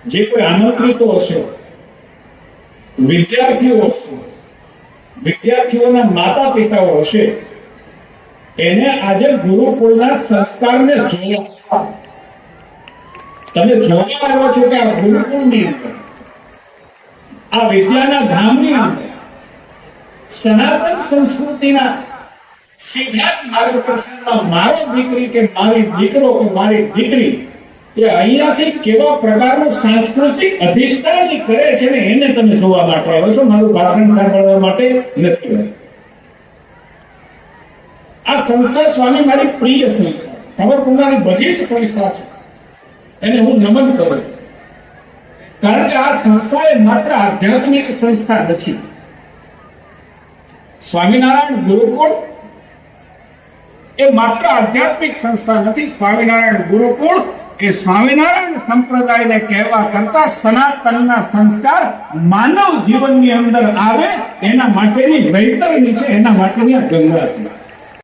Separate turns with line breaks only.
જે કોઈ આમંત્રિતો હશે, વિદ્યાર્થીઓ હશે, વિદ્યાર્થીઓના માતા પિતાઓ હશે, એને આજે ગુરુકુળના સંસ્કારને જોયા. તમે જોવા આવ્યો છો કે આ ગુરુકુળની અંદર, આ વિદ્યાના ધામની અંદર સનાતન સંસ્કૃતિના સીધા માર્ગદર્શનમાં મારો દીકરી કે મારી દીકરો કે મારી દીકરી એ અહીંયાથી કેવા પ્રકારનું સાંસ્કૃતિક અધિષ્ઠાન કરે છે ને એને તમે જોવા માટે આવ્યો છો, મારું ભાષણ સાંભળવા માટે નથી. આ સંસ્થા સ્વામી મારી પ્રિય સંસ્થા, સાબરકુંડલાની બધી જ સંસ્થા છે, એને હું નમન કરું, કારણ કે આ સંસ્થા એ માત્ર આધ્યાત્મિક સંસ્થા નથી. સ્વામિનારાયણ ગુરુકુળ એ માત્ર આધ્યાત્મિક સંસ્થા નથી. સ્વામિનારાયણ ગુરુકુળ એ સ્વામિનારાયણ સંપ્રદાયને કહેવા કરતા સનાતનના સંસ્કાર માનવ જીવનની અંદર આવે એના માટેની વૈતરણી છે, એના માટેની આ ગંગા છે.